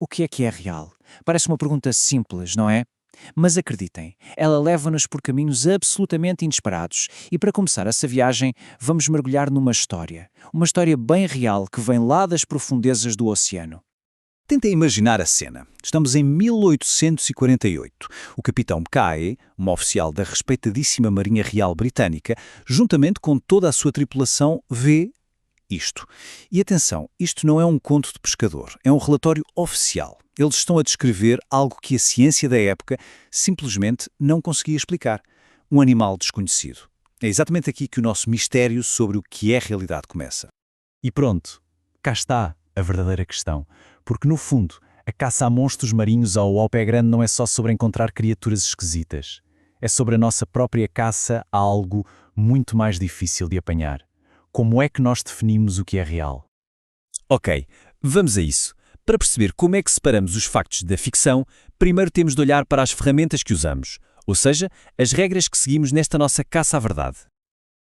O que é real? Parece uma pergunta simples, não é? Mas acreditem, ela leva-nos por caminhos absolutamente inesperados e para começar essa viagem vamos mergulhar numa história. Uma história bem real que vem lá das profundezas do oceano. Tentem imaginar a cena. Estamos em 1848. O capitão Mackay, uma oficial da respeitadíssima Marinha Real Britânica, juntamente com toda a sua tripulação, vê isto. E atenção, isto não é um conto de pescador, é um relatório oficial. Eles estão a descrever algo que a ciência da época simplesmente não conseguia explicar. Um animal desconhecido. É exatamente aqui que o nosso mistério sobre o que é realidade começa. E pronto, cá está a verdadeira questão. Porque, no fundo, a caça a monstros marinhos ao pé grande não é só sobre encontrar criaturas esquisitas. É sobre a nossa própria caça a algo muito mais difícil de apanhar. Como é que nós definimos o que é real? Ok, vamos a isso. Para perceber como é que separamos os factos da ficção, primeiro temos de olhar para as ferramentas que usamos, ou seja, as regras que seguimos nesta nossa caça à verdade.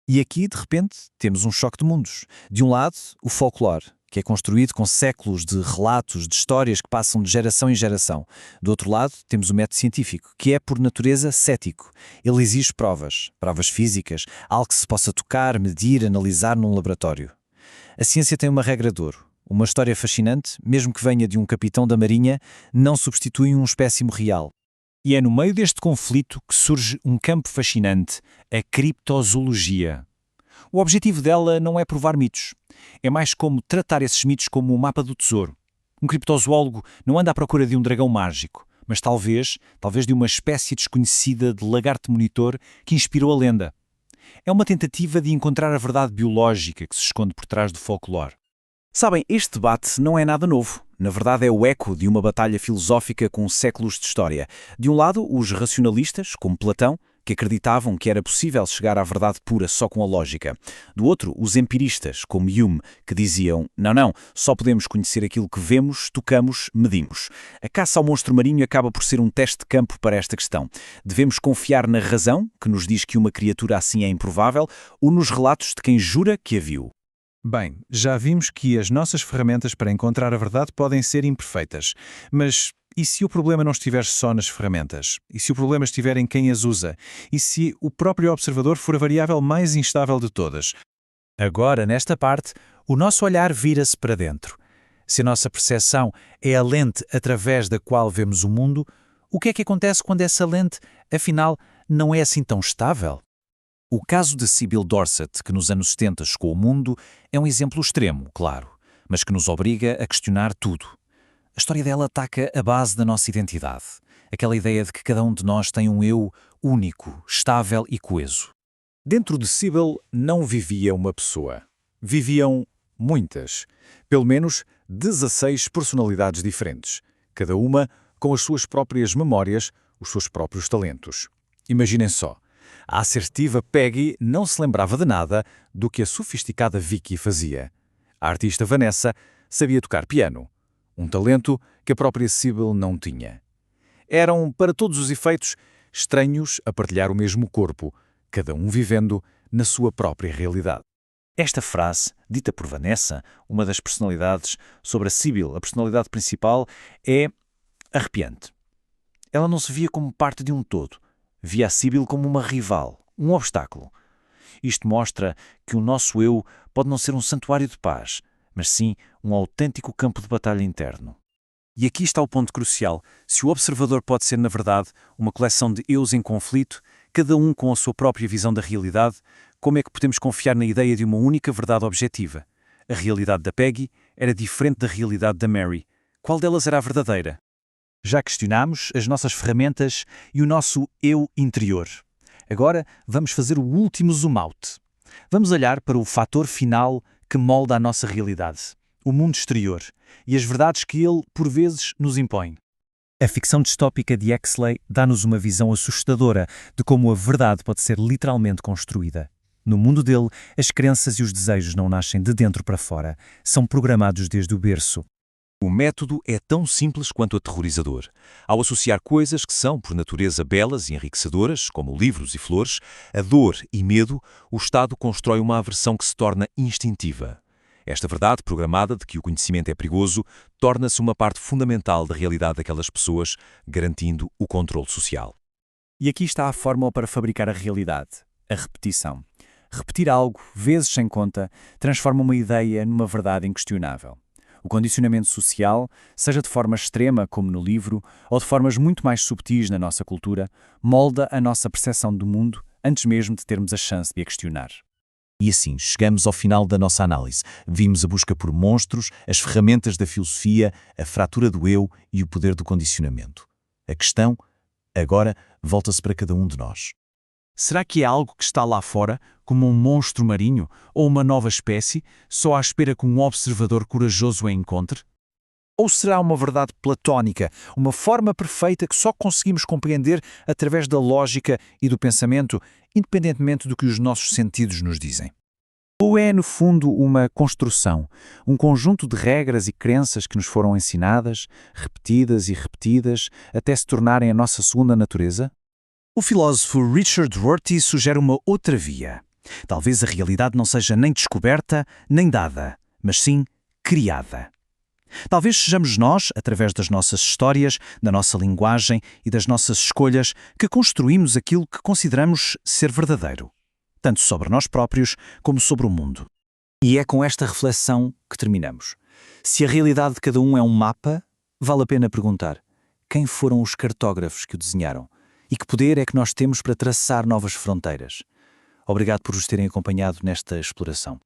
E aqui, de repente, temos um choque de mundos. De um lado, o folclore, que é construído com séculos de relatos, de histórias que passam de geração em geração. Do outro lado, temos o método científico, que é, por natureza, cético. Ele exige provas físicas, algo que se possa tocar, medir, analisar num laboratório. A ciência tem uma regra de ouro. Uma história fascinante, mesmo que venha de um capitão da Marinha, não substitui um espécime real. E é no meio deste conflito que surge um campo fascinante, a criptozoologia. O objetivo dela não é provar mitos. É mais como tratar esses mitos como um mapa do tesouro. Um criptozoólogo não anda à procura de um dragão mágico, mas talvez de uma espécie desconhecida de lagarto monitor que inspirou a lenda. É uma tentativa de encontrar a verdade biológica que se esconde por trás do folclore. Sabem, este debate não é nada novo. Na verdade, é o eco de uma batalha filosófica com séculos de história. De um lado, os racionalistas, como Platão, que acreditavam que era possível chegar à verdade pura só com a lógica. Do outro, os empiristas, como Hume, que diziam não, só podemos conhecer aquilo que vemos, tocamos, medimos. A caça ao monstro marinho acaba por ser um teste de campo para esta questão. Devemos confiar na razão, que nos diz que uma criatura assim é improvável, ou nos relatos de quem jura que a viu? Bem, já vimos que as nossas ferramentas para encontrar a verdade podem ser imperfeitas, mas e se o problema não estiver só nas ferramentas? E se o problema estiver em quem as usa? E se o próprio observador for a variável mais instável de todas? Agora, nesta parte, o nosso olhar vira-se para dentro. Se a nossa percepção é a lente através da qual vemos o mundo, o que é que acontece quando essa lente, afinal, não é assim tão estável? O caso de Sybil Dorsett, que nos anos 70 chegou ao mundo, é um exemplo extremo, claro, mas que nos obriga a questionar tudo. A história dela ataca a base da nossa identidade, aquela ideia de que cada um de nós tem um eu único, estável e coeso. Dentro de Sybil não vivia uma pessoa. Viviam muitas, pelo menos 16 personalidades diferentes, cada uma com as suas próprias memórias, os seus próprios talentos. Imaginem só. A assertiva Peggy não se lembrava de nada do que a sofisticada Vicky fazia. A artista Vanessa sabia tocar piano, um talento que a própria Sybil não tinha. Eram, para todos os efeitos, estranhos a partilhar o mesmo corpo, cada um vivendo na sua própria realidade. Esta frase, dita por Vanessa, uma das personalidades, sobre a Sybil, a personalidade principal, é arrepiante. Ela não se via como parte de um todo. Via a Sybil como uma rival, um obstáculo. Isto mostra que o nosso eu pode não ser um santuário de paz, mas sim um autêntico campo de batalha interno. E aqui está o ponto crucial. Se o observador pode ser, na verdade, uma coleção de eus em conflito, cada um com a sua própria visão da realidade, como é que podemos confiar na ideia de uma única verdade objetiva? A realidade da Peggy era diferente da realidade da Mary. Qual delas era a verdadeira? Já questionámos as nossas ferramentas e o nosso eu interior. Agora vamos fazer o último zoom out. Vamos olhar para o fator final que molda a nossa realidade, o mundo exterior, e as verdades que ele, por vezes, nos impõe. A ficção distópica de Huxley dá-nos uma visão assustadora de como a verdade pode ser literalmente construída. No mundo dele, as crenças e os desejos não nascem de dentro para fora, são programados desde o berço. O método é tão simples quanto aterrorizador. Ao associar coisas que são, por natureza, belas e enriquecedoras, como livros e flores, a dor e medo, o Estado constrói uma aversão que se torna instintiva. Esta verdade programada de que o conhecimento é perigoso torna-se uma parte fundamental da realidade daquelas pessoas, garantindo o controle social. E aqui está a fórmula para fabricar a realidade: a repetição. Repetir algo, vezes sem conta, transforma uma ideia numa verdade inquestionável. O condicionamento social, seja de forma extrema, como no livro, ou de formas muito mais subtis na nossa cultura, molda a nossa percepção do mundo antes mesmo de termos a chance de a questionar. E assim, chegamos ao final da nossa análise. Vimos a busca por monstros, as ferramentas da filosofia, a fratura do eu e o poder do condicionamento. A questão, agora, volta-se para cada um de nós. Será que é algo que está lá fora, como um monstro marinho ou uma nova espécie, só à espera que um observador corajoso a encontre? Ou será uma verdade platónica, uma forma perfeita que só conseguimos compreender através da lógica e do pensamento, independentemente do que os nossos sentidos nos dizem? Ou é, no fundo, uma construção, um conjunto de regras e crenças que nos foram ensinadas, repetidas e repetidas, até se tornarem a nossa segunda natureza? O filósofo Richard Rorty sugere uma outra via. Talvez a realidade não seja nem descoberta, nem dada, mas sim criada. Talvez sejamos nós, através das nossas histórias, da nossa linguagem e das nossas escolhas, que construímos aquilo que consideramos ser verdadeiro, tanto sobre nós próprios como sobre o mundo. E é com esta reflexão que terminamos. Se a realidade de cada um é um mapa, vale a pena perguntar: quem foram os cartógrafos que o desenharam? E que poder é que nós temos para traçar novas fronteiras? Obrigado por nos terem acompanhado nesta exploração.